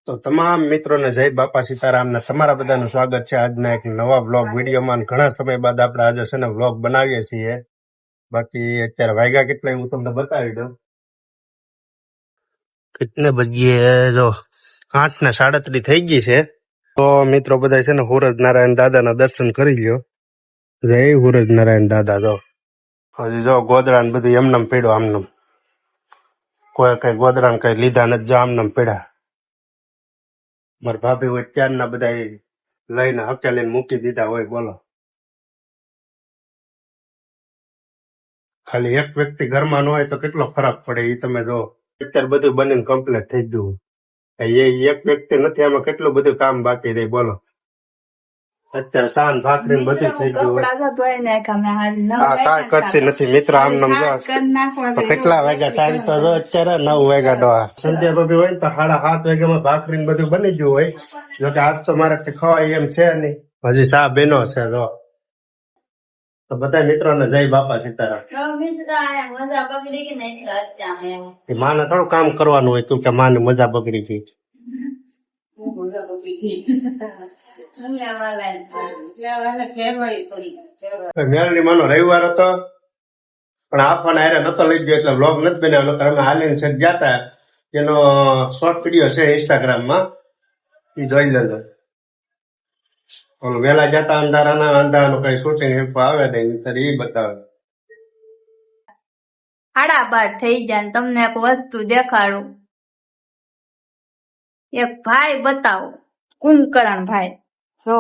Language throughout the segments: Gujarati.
તો તમામ મિત્રોને જય બાપા સીતારામને તમારા બધાનું સ્વાગત છે આજના એક નવા વ્લોગ વિડીયોમાં. ઘણા સમય બાદ આપણે આજે છે ને વ્લોગ બનાવીએ છીએ. બાકી અત્યારે વાગ્યા કેટલા હું તમને બતાવી દઉં. કેટલે બજીએ જો 8:37 થઈ ગઈ છે. તો મિત્રો બધા છે ને હુરજ નારાયણ દાદાના દર્શન કરી લ્યો. જય હુરજ નારાયણ દાદા. જો હજી જો ગોદડા ને બધું એમનેમ પડ્યો આમનેમ. કોઈ કઈ ગોદડા કઈ લીધા નથી, જો આમનેમ પડ્યા. મારા ભાભી હોય ત્યારના બધા લઈને હકેલીને મૂકી દીધા હોય. બોલો, ખાલી એક વ્યક્તિ ઘરમાં ન હોય તો કેટલો ફરક પડે એ તમે જો. અત્યારે બધું બનીને કમ્પ્લીટ થઈ ગયું. એ એક વ્યક્તિ નથી, આમાં કેટલું બધું કામ બાકી રહી. બોલો, અત્યારે સાન ભાખરી બધું થઈ ગયું. કાંઈ કરતી નથી મિત્ર, આમ નામ જો. કેટલા વાગ્યા ટાઈમ તો જો અત્યારે 9 વાગ્યા ડોહા. સંધ્યા ભાભી હોય તો 7:30 વાગ્યામાં ભાખરી બધું બની ગયું હોય. જોકે આજ તો મારે ખવાય એમ છે નહીં, હજી સા બેનો છે. જો તો બધા મિત્રોને જય બાપા સીતારામ. માને થોડું કામ કરવાનું હોય, તું કે માને મજા બગડી ગઈ. મેળની માનો રવિવાર હતો પણ આપણને હારે નતો લઈ ગયો એટલે વ્લોગ નથી બનાવ્યો. અમે હાલીને છે ગયા હતા, એનો શોર્ટ વિડીયો છે ઇન્સ્ટાગ્રામમાં, એ જોઈ લેજો. વેલા જતા અંધારાનું કઈ શૂટિંગ આવે નહીં, એ બતાવે. 12:30 થઈ ગયા. તમને એક વસ્તુ દેખાડું. એક ભાઈ બતાવો, કુંભકરણ ભાઈ. જો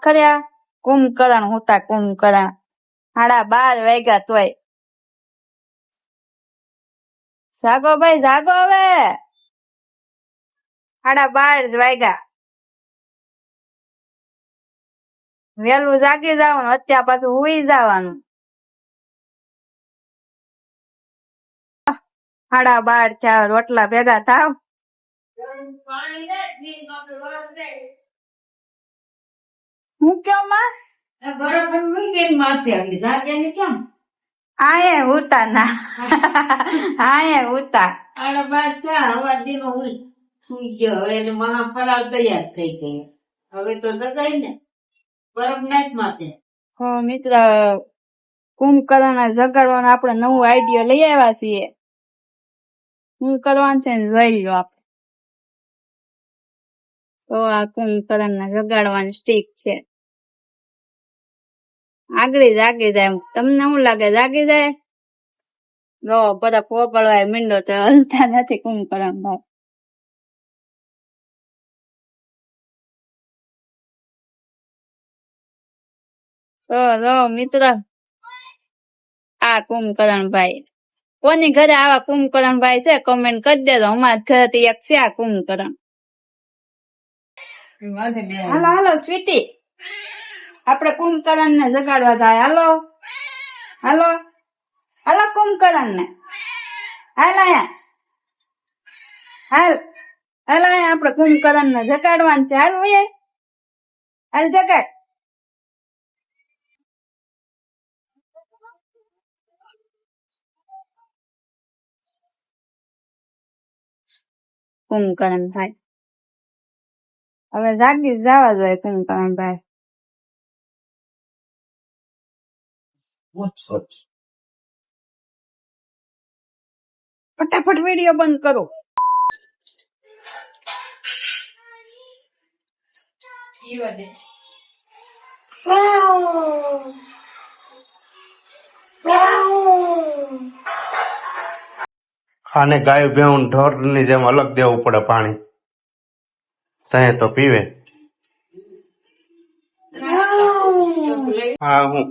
ખર્યા કુંભકરણ હોતા. કુંભકરણ 12:30 વાગ્યા તોય. જાગો ભાઈ જાગો, હવે 12:30 વાગ્યા. વેલું જાગી જવાનું, અત્યારે પાછું હુઈ જવાનું. 12:30 થયા, રોટલા ભેગા થાવ. હું કેમ માં આયે ઉતા ના આયે ઉતા 12:30 થયા. હવા દીનો સુઈ ગયો. હવે એને મહા ફરાળ તૈયાર થઈ ગઈ. હવે તો જગાઈ ને બરફ નાખ માથે. હો મિત્ર, કુંભકરણ જગાડવાનો આપણે નવું આઈડિયા લઈ આવ્યા છીએ. શું કરવાનું છે ને જોઈ લો આપણે. તો આ કુંભકરણ ને જગાડવાની સ્ટીક છે. આગળ જાગી જાય. તમને શું લાગે જાગી જાય? જો બધા પોપડવાય મીંડો તો હલતા નથી કુંભકરણ ભાઈ. જો મિત્ર, આ કુંભકરણ ભાઈ. કોની ઘરે આવા કુંભકરણ ભાઈ છે કમેન્ટ કરી દેજો. અમારા ઘરેથી એક છે આ કુંભકરણ. હાલો હાલો સ્વીટી, આપણે કુંભકરણ ને જગાડવા થાય. હાલો હાલો હાલો કુંભકરણ ને. હાલ આયા, હાલ હાલ આયા, આપણે કુંભકરણ ને જગાડવાનું છે. હાલ ભાઈ, હાલ જગાડ. કુંભકરણ ભાઈ હવે જાગી જવા જોઈએ. કુંભકરણ ભાઈ ફટાફટ વિડીયો બંધ કરો. આને ગાય ભેણ ઢોર ની જેમ અલગ દેવું પડે પાણી, તય તો પીવે. હા, હું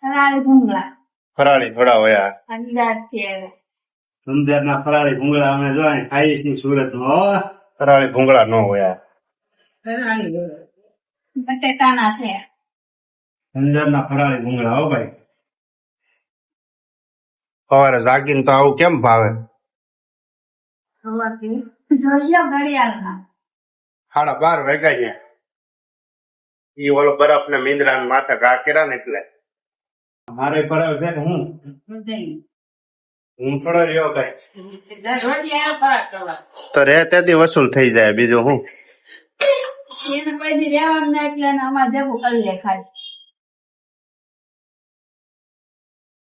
ફરાળી ભૂંગળા ફરાળી થોડા હોયા. અંજાર થી આવે. સમજાર ના ફરાળી ભૂંગળા અમે જો ખાઈએ છીએ સુરત માં. ફરાળી ભૂંગળા ન હોયા. બટેટાના છે. સમજાર ના ફરાળી ભૂંગળા. હો ભાઈ, સવારે જાગીને તો આવું કેમ ભાવે? જોઈએ ઘડિયાળમાં 12:30 વાગ્યા ગયા. ઈ ઓલો બરફ ને મીંદડા ને માથે ઘા કર્યા ને એટલે મારે ફરાળ છે ને. હું હું થોડો રહ્યો કઈ રોટલી આ ફરાક કરવા તો રે તેથી વસૂલ થઈ જાય બીજું હું. એને કોઈ દી રહેવાનું ના એટલે એને અમારે ભેગું કરી લે ખાલી.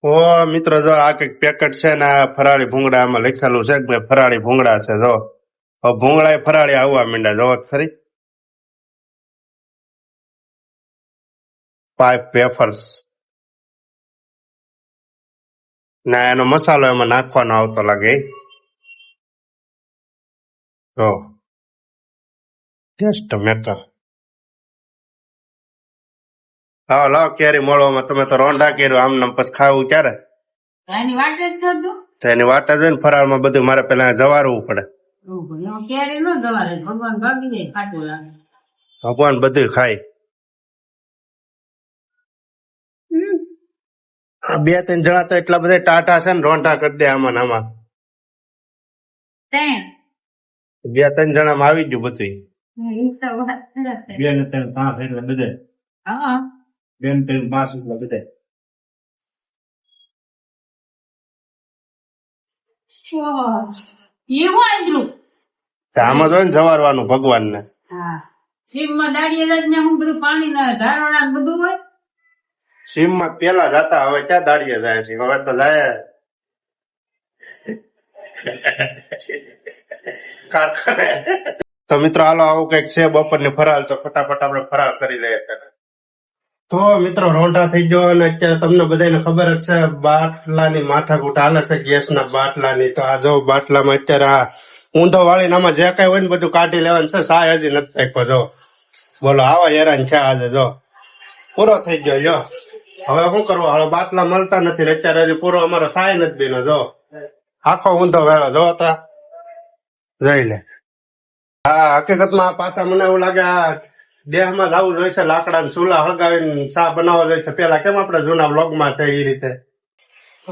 ઓ મિત્રો જો આ કઈક પેકેટ છે ને આ ફરાળી ભૂંગળા આમાં લખેલું છે કે ભાઈ ફરાળી ભૂંગળા છે જો. હવે ભૂંગળા ફરાળી આવવા માંડ્યા જો ખરી. પાઇપ વેફર્સ ના એનો મસાલો એમાં નાખવાનો આવતો લાગે જો ટેસ્ટ મેકર. હા લાવ કેરી મળવામાં તમે તો રોંઢા કર્યું આમ નામ પછી ખાવું ક્યારે. એની વાટે જ છે તું તો એની વાટ જ હોય ને ફરાળમાં બધું મારે પેલા જવારવું પડે. એમાં ક્યારે ન દવારે ભગવાન ભાગી જાય ખાટું લાગે ભગવાન બધું ખાય. આ 2-3 જણા તો એટલા બધા ટાટા છે ને રોંઢા કરી દે આમાં ને આમાં. ત્રણ. 2-3 જણામાં આવી ગયું બધું. ઈ તો વાત છે. 2 ને 3 5 એટલે બધે હા 2 ને 3 5 એટલે બધે એવું આંધળું તો આમાં તો ને જવારવાનું ભગવાનને. હા સીમમાં દાડીએ ને હું બધું પાણી ના ધારોડા ને બધું હોય સીમમાં પેલા જતા હવે ક્યાં દાડીએ જાય છે હવે તો જાય કારખાને. તો મિત્રો હાલો આવું કઈક છે બપોરની ફરાળ તો ફટાફટ આપણે ફરાળ કરી લઈએ પેલા. તો મિત્રો રોંઢા થઈ ગયો અને અત્યારે તમને બધાને ખબર જ છે બાટલાની માથાકૂટ હાલે છે ગેસના બાટલાની. તો આ જો બાટલામાં અત્યારે આ ઊંધો વાળીને આમાં જે કઈ હોય ને બધું કાઢી લેવાનું છે. સાય હજી નથી નાખ્યો જો. બોલો આવા હેરાન છે આજે જો. પૂરો થઈ ગયો જો. હવે શું કરવું હવે બાટલા મળતા નથી ને અત્યારે હજી પૂરો અમારો સાય નથી બીનો જો. આખો ઊંધો વેળો જો તા જોઈ લે. હા હકીકતમાં આ પાછા મને એવું લાગે આ દેહમાં જવું જોઈશે લાકડા ને ચૂલા હળગાવીને ચા બનાવવા જોઈશે પેલા કેમ આપડે જૂના બ્લોગમાં છે એ રીતે. તો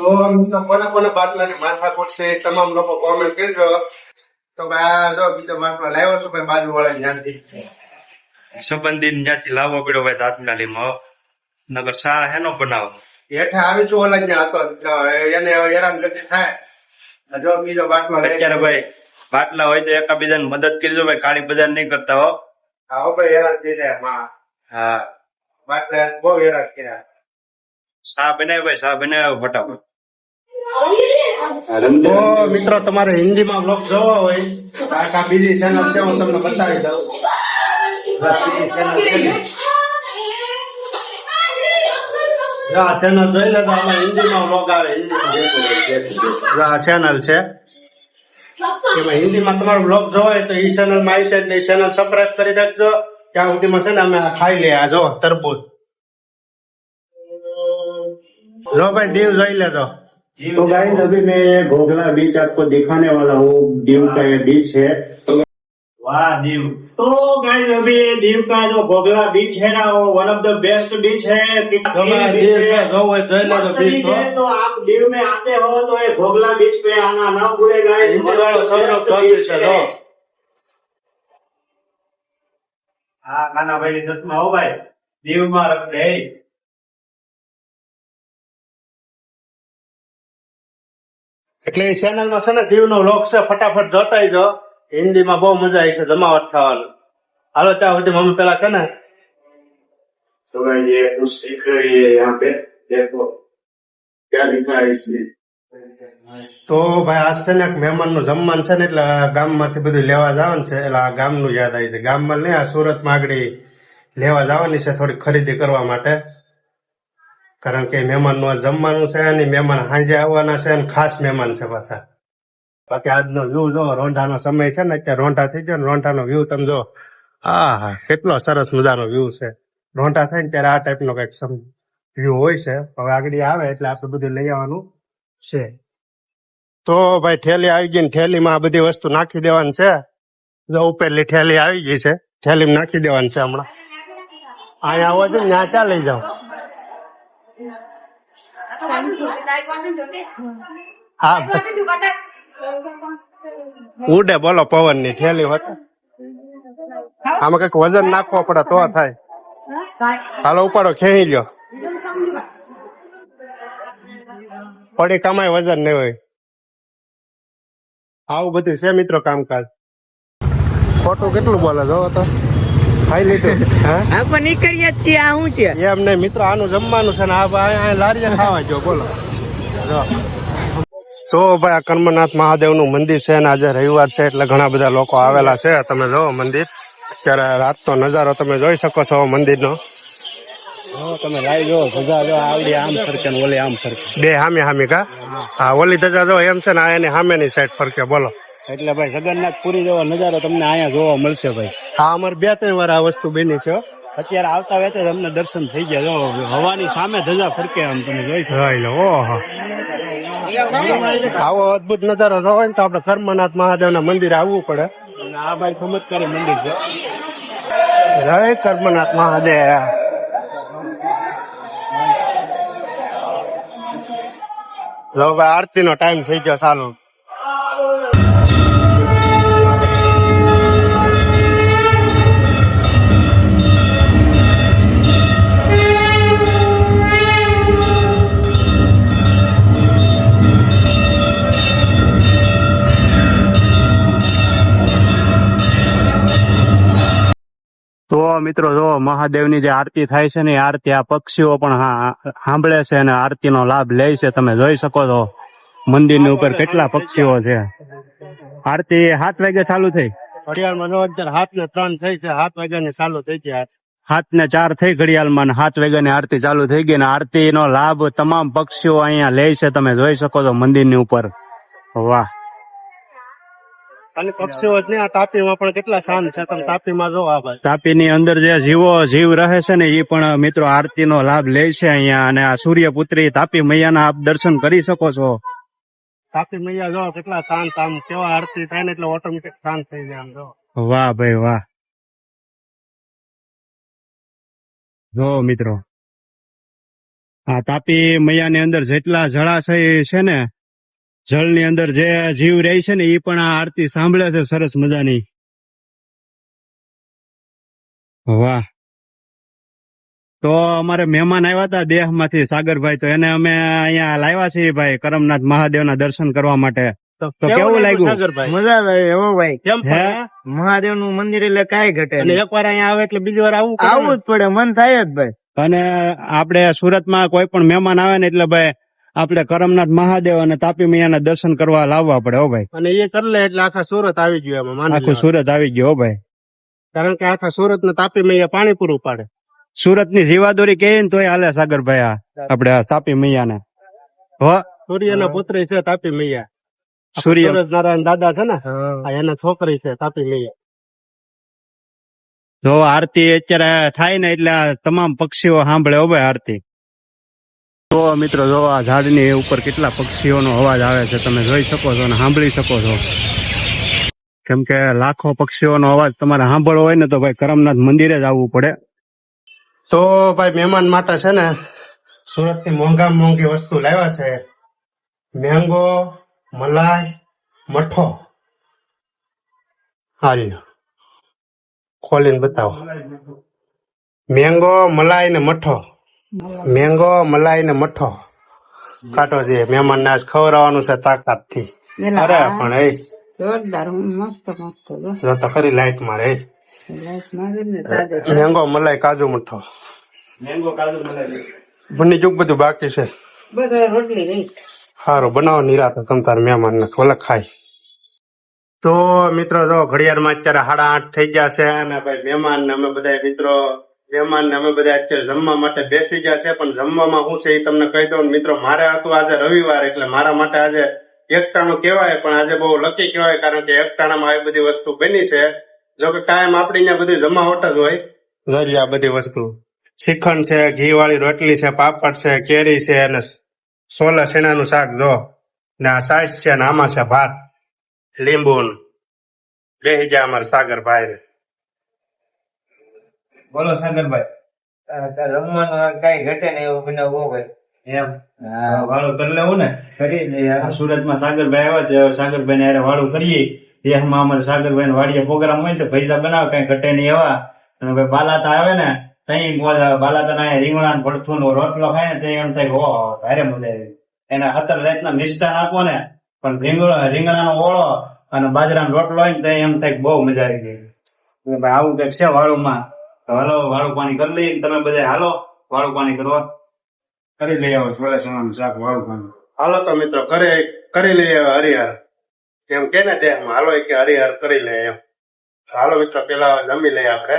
કોને કોને બાટલાની માથાકૂટ છે એ તમામ લોકો કોમેન્ટ કરજો. તો ભાઈ આ જો બીજો બાટલો લાવ્યો છું ભાઈ બાજુ વાળા જ્ઞાનથી સંબંધી ત્યાંથી લાવવો પડ્યો ભાઈ તાત્કાલિકમાં નગર શા હેનો બનાવો હેઠે આવી છું ઓલા જ્યાં હતો એને હેરાન ગતિ થાય. જો બીજો બાટલો અત્યારે ભાઈ બાટલા હોય તો એકાબીજાને મદદ કરજો ભાઈ કાળી બજાર નહીં કરતા હો. હા ભાઈ હેરાન થઈ જાય માં હા બાટલા બહુ હેરાન કર્યા. શા બનાવ્યો ભાઈ શા બનાવ્યો ફટાફટ. તો મિત્રો તમારે હિન્દીમાં બ્લોગ જોવો હોય તો આ બીજી ચેનલ છે હું તમને બતાવી દઉં. આ બીજી channel છે ને. જો આ ચેનલ જોઈ લે તો આમાં હિન્દીમાં બ્લોગ આવે હિન્દીમાં. આ ચેનલ છે એમાં હિન્દીમાં તમારો બ્લોગ જોવો હોય તો એ ચેનલમાં આવી છે એટલે એ ચેનલ સબસ્ક્રાઇબ કરી નાખજો. ત્યાં સુધીમાં છે ને અમે આ ખાઈ લે આ જો તરબૂચ જો ભાઈ દીવ જોઈ લેજો. तो गाइस अभी मैं घोघला बीच आपको दिखाने वाला हूँ. दीव का ये बीच है. वाह दीव. तो गाइस अभी दीव का जो घोघला बीच है ना वो वन ऑफ द बेस्ट बीच है. જો ભાઈ દીવ છે જો હોય જોઈ લેજો બીચ તો. तो आप दीव में आते हो तो ये घोघला बीच पे आना ना भूलेगा. હિન્દી વાળો સૌરભ જોશી છે જો. હા કાનાભાઈ દસમાં હો ભાઈ દીવમાં રખડે. એટલે એ ચેનલમાં છે ને દીવનો લોક છે ફટાફટ જોતા જો. હિન્દીમાં બહુ મજા આવી છે જમાવટ થવાનું. હાલો ત્યાં સુધી મમ્મી પેલા છે ને तो गाइस ये कुछ सीख रही है यहाँ पे. देखो क्या लिखा है इसमें. તો ભાઈ આજ છે ને એક મહેમાનનું જમવાનું છે ને એટલે ગામમાંથી બધું લેવા જવાનું છે એટલે આ ગામનું યાદ આવી છે. ગામમાં નહીં આ સુરતમાં આગળ લેવા જવાની છે થોડી ખરીદી કરવા માટે. કારણ કે મહેમાનનું આ જમવાનું છે અને મહેમાન સાંજે આવવાના છે અને ખાસ મહેમાન છે પાછા. બાકી આજનો વ્યૂ જો રોંઢાનો સમય છે ને અત્યારે રોંઢા થઈ ગયો ને રોંઢાનો વ્યૂ તમે જો. હા કેટલો સરસ મજાનો વ્યૂ છે. રોંઢા થાય ને ત્યારે આ ટાઈપનો કઈક વ્યૂ હોય છે. હવે આગળ આવે એટલે આપણે બધું લઈ આવવાનું છે. તો ભાઈ ઠેલી આવી ગઈ ને ઠેલીમાં આ બધી વસ્તુ નાખી દેવાની છે. જો ઉપરલી ઠેલી આવી ગઈ છે ઠેલીમાં નાખી દેવાની છે હમણાં. અહીંયા આવો છે ને ત્યાં ચા લઈ જાઓ. હા ઉડે બોલો પવન ની ઠેલી હોત. આમાં કઈક વજન નાખવો પડે તો થાય. હાલો ઉપાડો ખેંચી લ્યો. પડી કમાય વજન નહીં હોય. આવું બધું છે મિત્રો કામકાજ. ખોટું કેટલું બોલે જો તો ખાઈ લીધું હા આપણે નીકળીએ જ છીએ. આ શું છે? એમ નહીં મિત્રો, આનું જમવાનું છે ને આ લારીએ ખાવા જો બોલો જો. તો ભાઈ આ કર્મનાથ મહાદેવ નું મંદિર છે ને આજે રવિવાર છે એટલે ઘણા બધા લોકો આવેલા છે. તમે જો મંદિર અત્યારે રાતનો નજારો તમે જોઈ શકો છો મંદિરનો. તમે લાવી જો ધજા જો આવડી આમ ફરકે ને ઓલી આમ ફરકે, બે હામી હામી કા હા ઓલી ધજા જો એમ છે ને આ એની સામેની સાઈડ ફરકે બોલો. એટલે ભાઈ જગન્નાથ પુરી જેવો નજારો તમને અહીંયા જોવા મળશે ભાઈ. હા અમારે 2-3 વાર આ વસ્તુ બની છે હો. અત્યારે આવતા વેતે જ અમને દર્શન થઈ ગયા. જો હવાની સામે ધજા ફરકે આમ તમે જોઈ શકો. ઓહો આવો અદભુત નજારો જોવો ને તો આપડે કર્મનાથ મહાદેવ ના મંદિરે આવવું પડે. અને આ ભાઈ ચમત્કારી મંદિર છે. જય કર્મનાથ મહાદેવ. લો ભાઈ આરતી નો ટાઈમ થઈ ગયો ચાલુ. તો મિત્રો જો મહાદેવની જે આરતી થાય છે ને એ આરતી આ પક્ષીઓ પણ સાંભળે છે અને આરતીનો લાભ લે છે. તમે જોઈ શકો છો મંદિરની ઉપર કેટલા પક્ષીઓ છે. આરતી 7 વાગે ચાલુ થઈ. ઘડિયાળમાં જો અત્યારે 7:03 થઈ છે. 7 વાગ્યાની ચાલુ થઈ છે. 7:04 થઈ ઘડિયાળમાં, 7 વાગ્યાની આરતી ચાલુ થઈ ગઈ ને આરતીનો લાભ તમામ પક્ષીઓ અહીંયા લે છે. તમે જોઈ શકો છો મંદિરની ઉપર. વાહ. અને પક્ષીઓ જ નહીં, આ તાપીમાં પણ કેટલા શાંત છે. તમે તાપીમાં જો આ ભાઈ તાપીની અંદર જે જીવ રહે છે ને એ પણ મિત્રો આરતીનો લાભ લે છે અહીંયા. અને આ સૂર્યપુત્રી તાપી મૈયાના આપ દર્શન કરી શકો છો. તાપી મૈયા જો કેટલા શાંત, આમ કેવા આરતી થાય ને એટલે ઓટોમેટિક શાંત થઈ જાય આમ જો. વાહ ભાઈ વાહ. જો મિત્રો આ તાપી મૈયાની અંદર જેટલા જળાશય છે ને, જળની અંદર જે જીવ રહે છે ને એ પણ આ આરતી સાંભળે છે સરસ મજાની. વાહ. તો અમારે મહેમાન આવ્યા હતા દેહમાંથી સાગરભાઈ, તો એને અમે અહીંયા લાવ્યા છીએ ભાઈ કરમનાથ મહાદેવના દર્શન કરવા માટે. તો કેવું લાગ્યું સાગરભાઈ? મજા આવે એવો ભાઈ. કેમ હે? મહાદેવ નું મંદિર એટલે કાંઈ ઘટે અને એકવાર અહીંયા આવે એટલે બીજી વાર આવવું પડે ને? આવું જ પડે, મન થાય જ ભાઈ. અને આપણે સુરતમાં કોઈ પણ મહેમાન આવે ને એટલે ભાઈ આપણે કરમનાથ મહાદેવ અને તાપી મૈયાના દર્શન કરવા લાવવા પડે હો ભાઈ. અને એ કરી લે એટલે આખા સુરત આવી ગયું એમાં માની આખું લેવાનું. સુરત આવી ગયો હો ભાઈ. કારણ કે આખા સુરત ને તાપી મૈયા પાણી પૂરું પાડે. સુરતની જીવાદોરી કહે ને તોય હાલે સાગરભાઈ આ આપણે આ તાપી મૈયાને. હો સૂર્યના પુત્રી છે તાપી મૈયા. સૂર્ય સૂરજ નારાયણ દાદા છે ને આ એના છોકરી છે તાપી મૈયા. જો આરતી અત્યારે થાય ને એટલે આ તમામ પક્ષીઓ સાંભળે હો ભાઈ આરતી. તો મિત્રો જો આ ઝાડની ઉપર કેટલા પક્ષીઓનો અવાજ આવે છે તમે જોઈ શકો છો અને સાંભળી શકો છો. કેમ કે લાખો પક્ષીઓનો અવાજ તમારે સાંભળવો હોય ને તો ભાઈ કરમનાથ મંદિરે જ આવવું પડે. તો ભાઈ મહેમાન માટે છે ને સુરત થી મોંઘામાં મોંઘી વસ્તુ લાવ્યા છે. મેંગો, મલાઈ, મઠો. હારી ખોલીને બતાવો. મેંગો, મલાઈ ને મઠો. મેંગો, મલાઈ ને મઠો કાઢો છે. મહેમાન ને આજ ખવડાવવાનું છે તાકાત થી. અરે પણ એ જોરદાર, મસ્ત મસ્ત. જો તો ખરી લાઈટ મારે. મેંગો, મલાઈ, કાજુ, મઠો. મેંગો કાજુ મલાઈ બની ચૂક બધું બાકી છે. બધા રોટલી રહી. સારું બનાવો નિરાતે તમ તાર મહેમાન ને ભલે ખાય. તો મિત્રો જો ઘડિયાળમાં અત્યારે 8:30 થઈ ગયા છે અને ભાઈ મહેમાન ને અમે બધા મિત્રો અત્યારે જમવા માટે બેસી ગયા છે. પણ જમવામાં શું છે એ તમને કહી દઉં મિત્રો. મારે હતું આજે રવિવાર એટલે મારા માટે આજે એકટાણું કહેવાય, પણ આજે બહુ લકી કહેવાય કારણ કે એકટાણામાં આવી બધી વસ્તુ બની છે. જો કે કાયમ આપડી અહીંયા બધી જમાવટ જ હોય. જોઈ આ બધી વસ્તુ શ્રીખંડ છે, ઘી વાળી રોટલી છે, પાપડ છે, કેરી છે અને સોલા શેણાનું શાક જો ને આ સાઈઝ છે ને આમાં છે ભાત, લીંબુ બેસી ગયા અમારે સાગરભાઈ. બોલો સાગરભાઈ. રમવાનું કઈ ઘટે ને એવું બનાવવો ભાઈ. એમ વાળું કરી લેવું ને. કરી સુરતમાં સાગરભાઈ આવ્યા છે. સાગરભાઈ ને વાળું કરીએ. દેહમાં અમારે સાગરભાઈ વાડીએ પ્રોગ્રામ હોય ને તો પૈસા બનાવે કઈ ઘટે નહીં એવા. અને ભાઈ બાલાતા આવે ને તઈ બાલાતા રીંગણા ભડથું નો રોટલો ખાય ને એમ થાય હો ભારે મજા આવી. એને 17 જાતના મિષ્ટાન આપો ને પણ રીંગણાનો ઓળો અને બાજરાનો રોટલો હોય ને તો એમ થાય કે બહુ મજા આવી ગઈ. એટલે ભાઈ આવું કંઈક છે વાળુમાં. તો હાલો વાળું પાણી કરી લઈએ. તમે બધા હાલો વાળું પાણી કરવા કરી લઈ આવો. છોલે ચણાનું શાક વાળું પાણી. હાલો તો મિત્રો કરી લઈએ હરિહર એમ કે ને દેહમાં હાલો કે હરિહર કરી લે એમ. હાલો મિત્રો પેલા જમી લઈએ આપણે.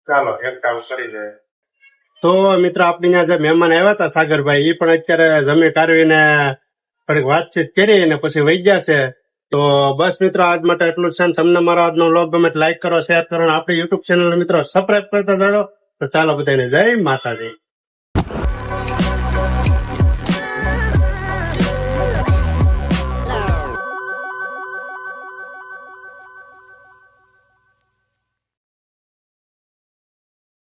ચાલો એક કામ કરી લઈએ. તો મિત્રો આપણી ત્યાં જે મહેમાન આવ્યા હતા સાગરભાઈ એ પણ અત્યારે જમી કાઢવીને થોડીક વાતચીત કરી અને પછી વહી ગયા છે. તો બસ મિત્રો આજ માટે એટલું જ છે. તમને મારો આજનો વ્લોગ ગમે તો લાઈક કરો, શેર કરો અને આપણી યુટ્યુબ ચેનલ મિત્રો સબસ્ક્રાઈબ કરતા જાઓ. તો ચાલો બધાને જય માતાજી.